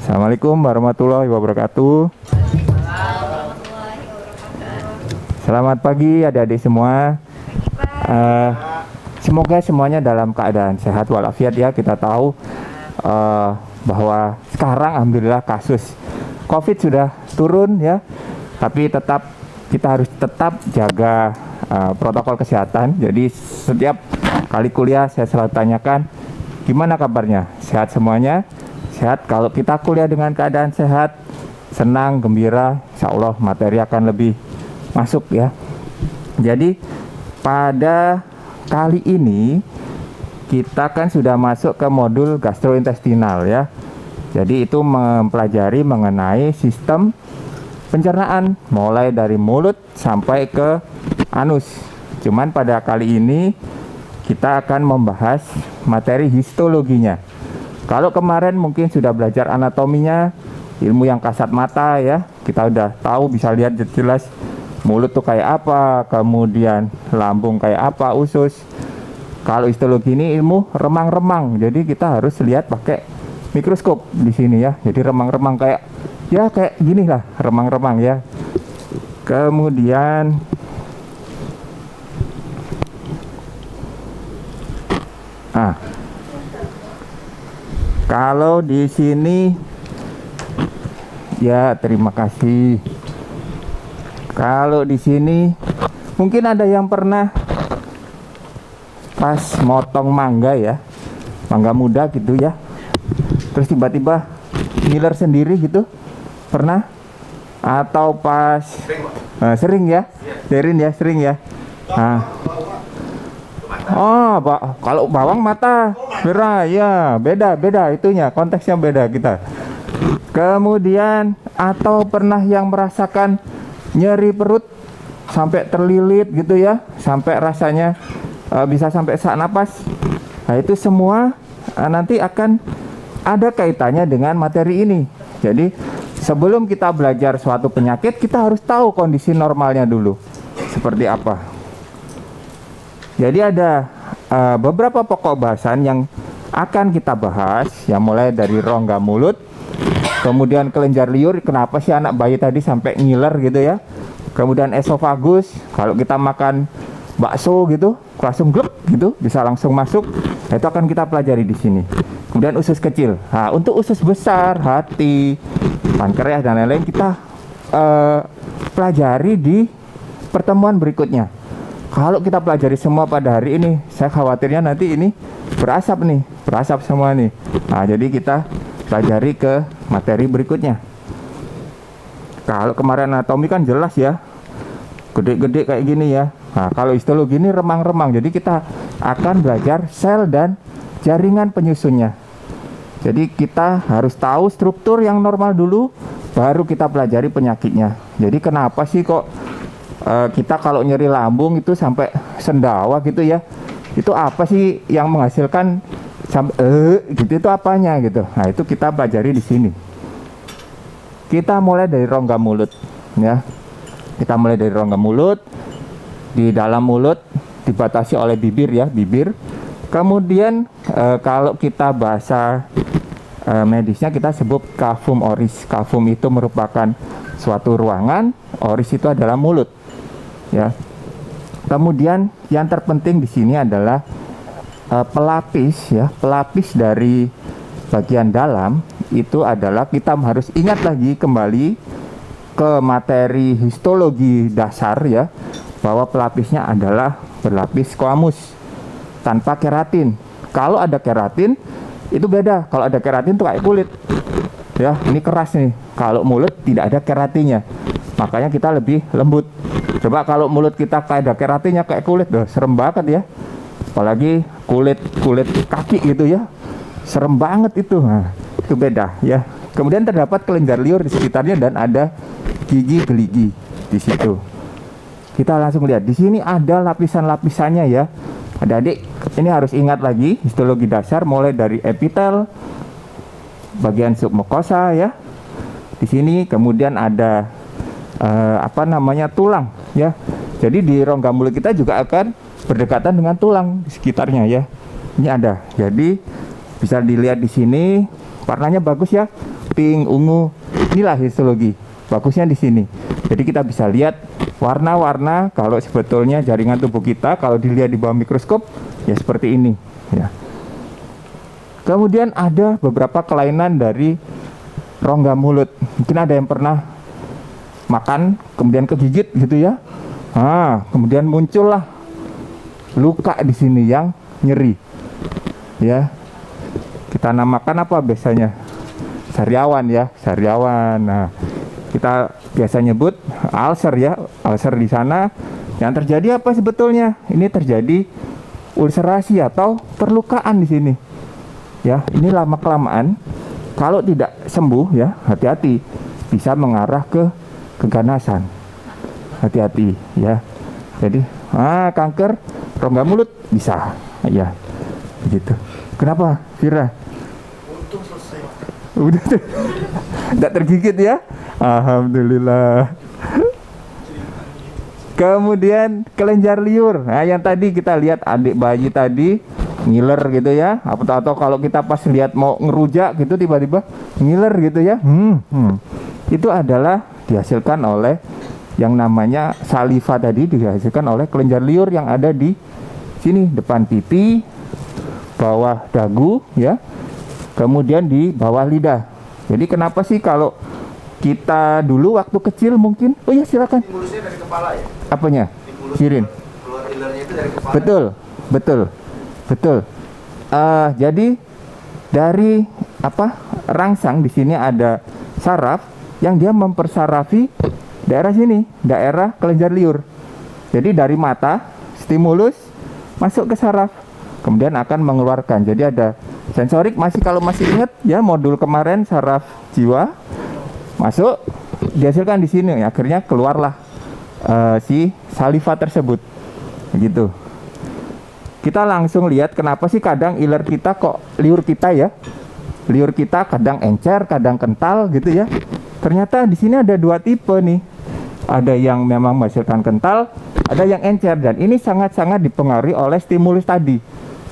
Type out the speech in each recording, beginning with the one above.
Assalamualaikum warahmatullahi wabarakatuh. Selamat pagi adik-adik semua. Semoga semuanya dalam keadaan sehat walafiat ya. Kita tahu bahwa sekarang alhamdulillah kasus COVID sudah turun ya. Tapi tetap kita harus tetap jaga protokol kesehatan. Jadi setiap kali kuliah saya selalu tanyakan, gimana kabarnya? Sehat semuanya? Sehat. Kalau kita kuliah dengan keadaan sehat, senang, gembira, insya Allah materi akan lebih masuk ya. Jadi pada kali ini kita kan sudah masuk ke modul gastrointestinal ya. Jadi itu mempelajari mengenai sistem pencernaan mulai dari mulut sampai ke anus. Cuman pada kali ini kita akan membahas materi histologinya. Kalau kemarin mungkin sudah belajar anatominya, ilmu yang kasat mata ya, kita udah tahu, bisa lihat jelas mulut tuh kayak apa, kemudian lambung kayak apa, usus. Kalau histologi ini ilmu remang-remang, jadi kita harus lihat pakai mikroskop di sini ya. Jadi remang-remang kayak gini lah, remang-remang ya. Kemudian kalau di sini ya, terima kasih. Kalau di sini mungkin ada yang pernah pas motong mangga ya, mangga muda gitu ya, terus tiba-tiba ngiler sendiri gitu, pernah? Atau pas sering ya, Derin ya, sering ya. Kalau bawang mata merah ya, beda itunya, konteksnya beda kita. Kemudian atau pernah yang merasakan nyeri perut sampai terlilit gitu ya, sampai rasanya bisa sampai sesak napas. Nah itu semua nanti akan ada kaitannya dengan materi ini. Jadi sebelum kita belajar suatu penyakit, kita harus tahu kondisi normalnya dulu seperti apa. Jadi ada beberapa pokok bahasan yang akan kita bahas, yang mulai dari rongga mulut, kemudian kelenjar liur, kenapa sih anak bayi tadi sampai ngiler gitu ya, kemudian esofagus, kalau kita makan bakso gitu langsung gluk gitu bisa langsung masuk. Nah, itu akan kita pelajari di sini. Kemudian usus kecil. Nah, untuk usus besar, hati, pankreas dan lain-lain kita pelajari di pertemuan berikutnya. Kalau kita pelajari semua pada hari ini, saya khawatirnya nanti ini berasap semua nih. Nah, jadi kita pelajari ke materi berikutnya. Kalau kemarin anatomi kan jelas ya, gede-gede kayak gini ya. Nah, kalau histologi ini remang-remang, jadi kita akan belajar sel dan jaringan penyusunnya. Jadi kita harus tahu struktur yang normal dulu, baru kita pelajari penyakitnya. Jadi kenapa sih kok kita kalau nyeri lambung itu sampai sendawa gitu ya, itu apa sih yang menghasilkan sampai gitu, itu apanya gitu. Nah itu kita pelajari di sini. Kita mulai dari rongga mulut ya. Kita mulai dari rongga mulut. Di dalam mulut dibatasi oleh bibir ya, bibir. Kemudian kalau kita bahasa medisnya kita sebut cavum oris. Cavum itu merupakan suatu ruangan, oris itu adalah mulut ya. Kemudian yang terpenting di sini adalah pelapis ya, pelapis dari bagian dalam itu adalah, kita harus ingat lagi kembali ke materi histologi dasar ya, bahwa pelapisnya adalah berlapis squamous tanpa keratin. Kalau ada keratin itu beda. Kalau ada keratin itu kayak kulit ya, ini keras nih. Kalau mulut tidak ada keratinnya, makanya kita lebih lembut. Coba kalau mulut kita kayak ada keratinnya kayak kulit, serem banget ya. Apalagi kulit kaki gitu ya, serem banget itu. Nah, itu beda ya. Kemudian terdapat kelenjar liur di sekitarnya dan ada gigi geligi di situ. Kita langsung lihat di sini ada lapisan-lapisannya ya. Adik-adik ini harus ingat lagi histologi dasar, mulai dari epitel, bagian submukosa ya. Di sini kemudian ada tulang ya. Jadi di rongga mulut kita juga akan berdekatan dengan tulang di sekitarnya ya. Ini ada. Jadi bisa dilihat di sini, warnanya bagus ya, pink, ungu. Inilah histologi. Bagusnya di sini. Jadi kita bisa lihat warna-warna kalau sebetulnya jaringan tubuh kita kalau dilihat di bawah mikroskop ya seperti ini ya. Kemudian ada beberapa kelainan dari rongga mulut. Mungkin ada yang pernah makan kemudian kegigit gitu ya. Kemudian muncullah luka di sini yang nyeri. Ya. Kita namakan apa biasanya? Sariawan ya, sariawan. Nah, kita biasa nyebut ulcer ya, ulcer di sana. Yang terjadi apa sebetulnya? Ini terjadi ulcerasi atau perlukaan di sini. Ya, ini lama kelamaan kalau tidak sembuh ya, hati-hati bisa mengarah ke keganasan. Hati-hati ya. Jadi, kanker rongga mulut bisa ya. Begitu. Kenapa, Vira? Untung selesai. Udah tidak tergigit ya. Alhamdulillah. Kemudian kelenjar liur. Nah, yang tadi kita lihat adik bayi tadi ngiler gitu ya. Atau kalau kita pas lihat mau ngerujak gitu tiba-tiba ngiler gitu ya. Itu adalah dihasilkan oleh yang namanya saliva tadi, dihasilkan oleh kelenjar liur yang ada di sini, depan pipi, bawah dagu ya. Kemudian di bawah lidah. Jadi kenapa sih kalau kita dulu waktu kecil mungkin, oh ya silakan. Stimulusnya dari kepala ya? Apanya? Stimulus Sirin. keluar ilernya itu dari kepala. Betul. Jadi dari rangsang di sini ada saraf yang dia mempersarafi daerah sini, daerah kelenjar liur. Jadi dari mata stimulus masuk ke saraf, kemudian akan mengeluarkan. Jadi ada sensorik, kalau masih ingat ya modul kemarin saraf jiwa masuk dihasilkan di sini, akhirnya keluarlah si saliva tersebut begitu. Kita langsung lihat kenapa sih kadang liur kita kadang encer, kadang kental gitu ya. Ternyata di sini ada dua tipe nih, ada yang memang menghasilkan kental, ada yang encer, dan ini sangat-sangat dipengaruhi oleh stimulus tadi.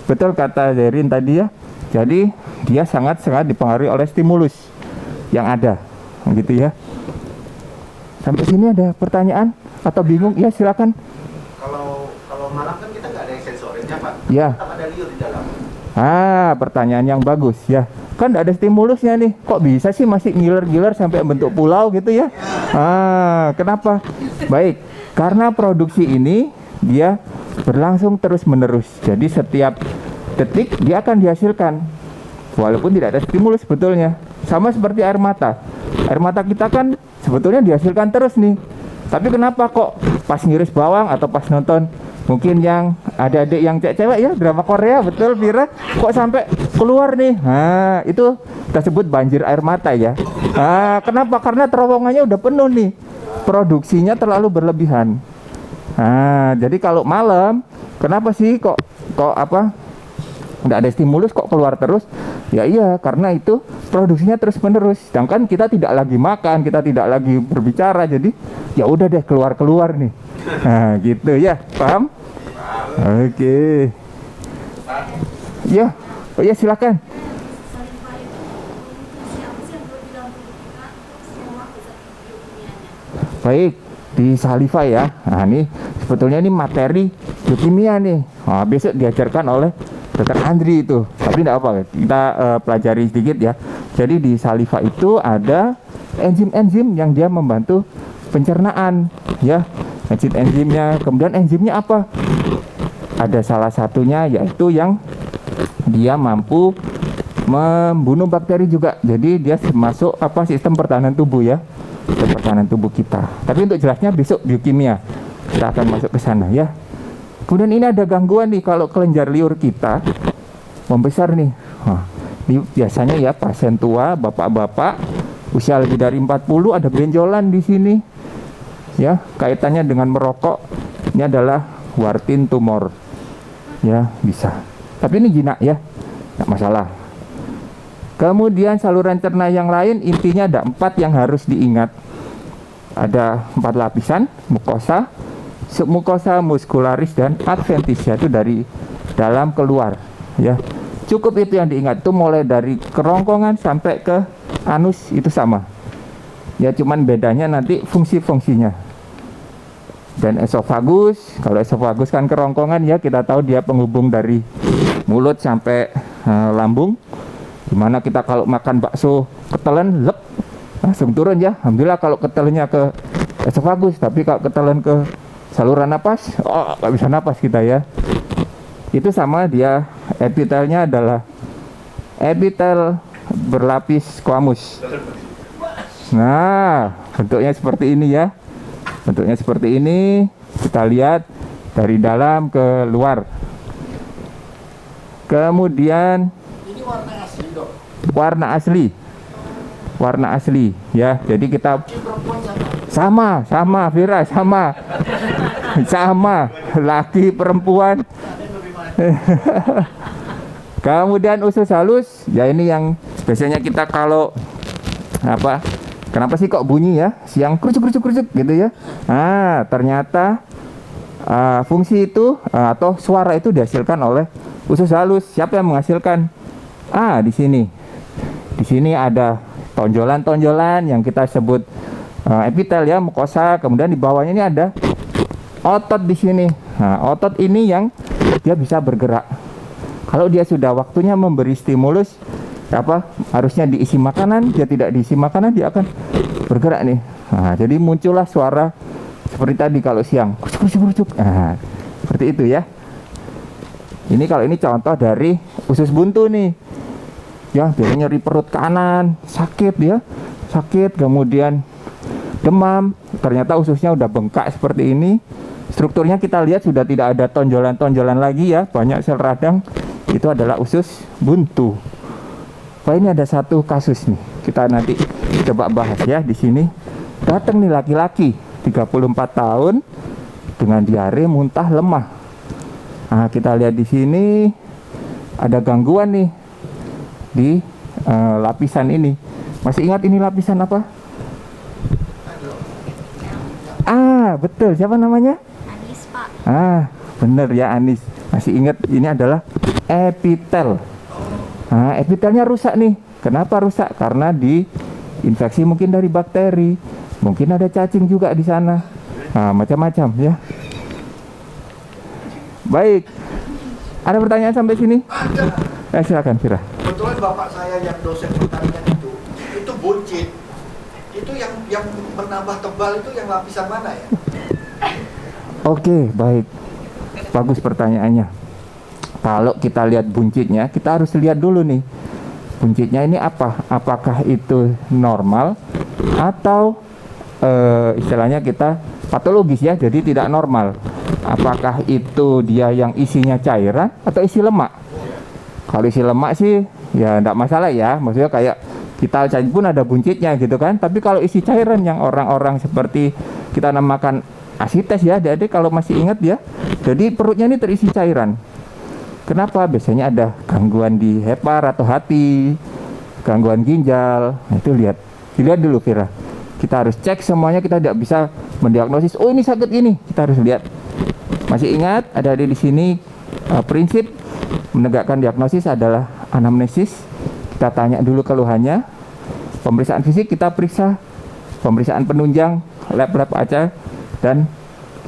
Betul kata Zerin tadi ya. Jadi dia sangat-sangat dipengaruhi oleh stimulus yang ada, gitu ya. Sampai sini ada pertanyaan atau bingung? Ya silakan. Kalau malam kan kita nggak ada yang sensorinnya Pak. Ya. Tetap ada liur di dalam. Pertanyaan yang bagus ya. Kan nggak ada stimulusnya nih. Kok bisa sih masih ngiler-ngiler sampai bentuk pulau gitu ya? Kenapa? Baik, karena produksi ini dia berlangsung terus-menerus. Jadi setiap detik dia akan dihasilkan walaupun tidak ada stimulus sebetulnya. Sama seperti air mata. Air mata kita kan sebetulnya dihasilkan terus nih. Tapi kenapa kok pas ngiris bawang atau pas nonton mungkin yang adik-adik yang cewek ya drama Korea, betul Vira, kok sampai keluar nih? Itu kita sebut banjir air mata ya. Kenapa? Karena terowongannya udah penuh nih. Produksinya terlalu berlebihan. Jadi kalau malam kenapa sih kok nggak ada stimulus kok keluar terus? Ya iya, karena itu produksinya terus menerus. Sedangkan kita tidak lagi makan, kita tidak lagi berbicara, jadi ya udah deh keluar nih. Gitu ya, paham? Oke. Ya, oh ya silakan. Baik, di saliva ya. Ini sebetulnya ini materi biokimia nih. Besok diajarkan oleh Dr. Andri itu, tapi tidak apa, kita pelajari sedikit ya. Jadi di saliva itu ada enzim-enzim yang dia membantu pencernaan ya. Enzimnya, kemudian enzimnya apa? Ada salah satunya yaitu yang dia mampu membunuh bakteri juga. Jadi dia masuk sistem pertahanan tubuh ya, sistem pertahanan tubuh kita. Tapi untuk jelasnya besok biokimia kita akan masuk ke sana ya. Kemudian ini ada gangguan nih kalau kelenjar liur kita membesar nih. Ini biasanya ya pasien tua, bapak-bapak usia lebih dari 40 ada benjolan di sini. Ya, kaitannya dengan merokok. Ini adalah Warthin tumor. Ya, bisa. Tapi ini jinak ya. Enggak masalah. Kemudian saluran cerna yang lain intinya ada 4 yang harus diingat. Ada 4 lapisan, mukosa, submukosa, muscularis, dan adventitia, itu dari dalam keluar ya. Cukup itu yang diingat, itu mulai dari kerongkongan sampai ke anus itu sama. Ya cuman bedanya nanti fungsi-fungsinya. Dan esofagus, kalau esofagus kan kerongkongan ya, kita tahu dia penghubung dari mulut sampai lambung. Dimana kita kalau makan bakso ketelan, lep, langsung turun ya. Alhamdulillah kalau ketelannya ke esofagus, tapi kalau ketelan ke saluran napas, oh nggak bisa napas kita ya. Itu sama, dia epitelnya adalah epitel berlapis squamous. Nah, bentuknya seperti ini ya. Bentuknya seperti ini, kita lihat dari dalam ke luar. Kemudian Ini warna asli dok. warna asli. Warna asli ya. Jadi kita Ini perempuan sama. sama Vira, sama. Sama, laki perempuan. Kemudian usus halus, ya ini yang biasanya kita kalau apa? Kenapa sih kok bunyi ya? Siang kerucuk gitu ya? Ah, ternyata fungsi itu atau suara itu dihasilkan oleh usus halus. Siapa yang menghasilkan? Ah, di sini. Di sini ada tonjolan-tonjolan yang kita sebut epitel ya, mukosa. Kemudian di bawahnya ini ada otot di sini. Nah, otot ini yang dia bisa bergerak. Kalau dia sudah waktunya memberi stimulus, harusnya diisi makanan, dia tidak diisi makanan, dia akan bergerak nih. Nah, jadi muncullah suara seperti tadi kalau siang, kucuk. Nah, seperti itu ya. Ini kalau ini contoh dari usus buntu nih. Ya, biasanya nyeri perut kanan, sakit ya, sakit, kemudian demam. Ternyata ususnya udah bengkak seperti ini. Strukturnya kita lihat sudah tidak ada tonjolan-tonjolan lagi ya, banyak sel radang. Itu adalah usus buntu. Wah, ini ada satu kasus nih, kita nanti coba bahas ya di sini. Datang nih laki-laki 34 tahun dengan diare, muntah, lemah. Nah, kita lihat di sini ada gangguan nih di lapisan ini. Masih ingat ini lapisan apa? Ah, betul. Siapa namanya? Anis, Pak. Ah, bener ya, Anis. Masih ingat, ini adalah epitel. Nah, epitelnya rusak nih. Kenapa rusak? Karena diinfeksi mungkin dari bakteri, mungkin ada cacing juga di sana. Nah, macam-macam ya. Baik. Ada pertanyaan sampai sini? Ada. Silakan, Fira. Kebetulan bapak saya yang dosen pertanian itu buncit. Itu yang menambah tebal itu yang lapisan mana ya? Oke, baik. Bagus pertanyaannya. Kalau kita lihat buncitnya, kita harus lihat dulu nih. Buncitnya ini apa? Apakah itu normal atau istilahnya kita patologis ya, jadi tidak normal. Apakah itu dia yang isinya cairan atau isi lemak? Kalau isi lemak sih ya enggak masalah ya. Maksudnya kayak kita cacing pun ada buncitnya gitu kan. Tapi kalau isi cairan yang orang-orang seperti kita namakan asites ya, adik-adik kalau masih ingat ya. Jadi perutnya ini terisi cairan. Kenapa? Biasanya ada gangguan di hepar atau hati, gangguan ginjal. Nah, itu dilihat dulu Vira. Kita harus cek semuanya, kita tidak bisa mendiagnosis. Oh, ini sakit ini. Kita harus lihat. Masih ingat ada di sini prinsip menegakkan diagnosis adalah anamnesis. Kita tanya dulu keluhannya. Pemeriksaan fisik kita periksa, pemeriksaan penunjang, lab aja, dan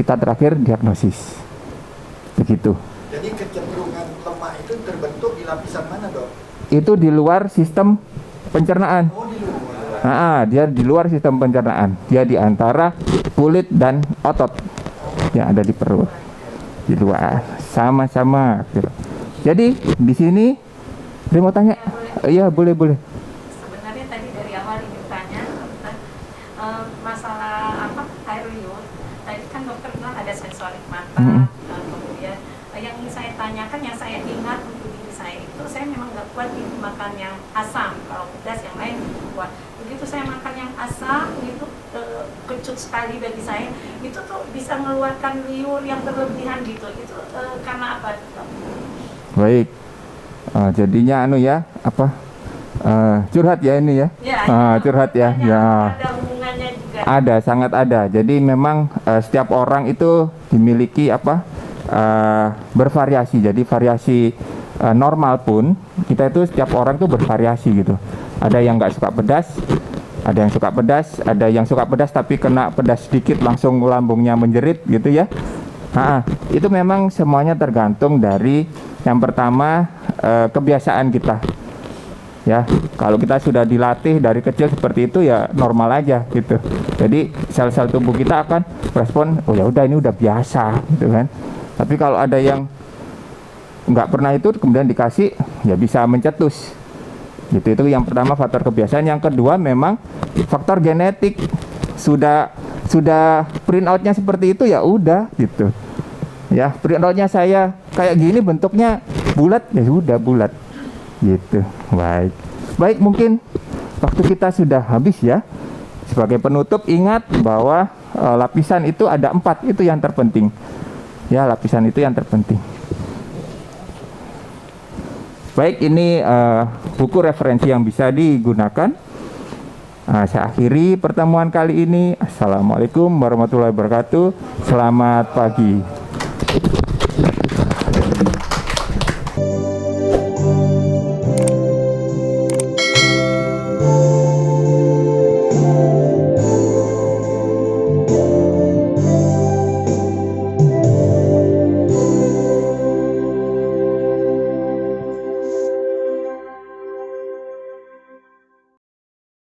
kita terakhir diagnosis. Begitu. Jadi kecenderungan lemak itu terbentuk di lapisan mana dok? Itu di luar sistem pencernaan. Oh di luar. Nah, dia di luar sistem pencernaan. Dia di antara kulit dan otot yang ada di perut. Di luar, sama-sama. Jadi di sini, dia mau tanya? Iya, boleh. Sebenarnya tadi dari awal ingin tanya tentang masalah air liur. Tadi kan dokter bilang ada sensorik mata. Kemudian yang ingin saya tanyakan, yang saya ingat untuk diri saya itu, saya memang nggak kuat makan yang asam. Kalau pedas yang lain kuat. Begitu saya makan yang asam itu kecut sekali bagi saya. Itu tuh bisa mengeluarkan liur yang berlebihan gitu. Itu karena apa? Baik. Jadinya curhat ya ini ya. Curhat ya. Ya. Ada hubungannya juga. Ada, sangat ada. Jadi memang setiap orang itu dimiliki bervariasi. Jadi variasi normal pun kita itu setiap orang tuh bervariasi gitu. Ada yang nggak suka pedas, ada yang suka pedas, ada yang suka pedas tapi kena pedas sedikit langsung lambungnya menjerit gitu ya. Itu memang semuanya tergantung dari yang pertama kebiasaan kita. Ya, kalau kita sudah dilatih dari kecil seperti itu ya normal aja gitu. Jadi sel-sel tubuh kita akan respon, oh ya udah ini udah biasa gitu kan. Tapi kalau ada yang nggak pernah itu kemudian dikasih, ya bisa mencetus. Gitu, itu yang pertama faktor kebiasaan. Yang kedua memang faktor genetik. Sudah print outnya seperti itu ya udah gitu. Ya, print outnya saya kayak gini bentuknya bulat ya sudah bulat. Gitu. Baik, mungkin waktu kita sudah habis ya. Sebagai penutup ingat bahwa lapisan itu ada 4, itu yang terpenting. Ya, lapisan itu yang terpenting. Baik, ini buku referensi yang bisa digunakan. Saya akhiri pertemuan kali ini. Assalamualaikum warahmatullahi wabarakatuh. Selamat pagi.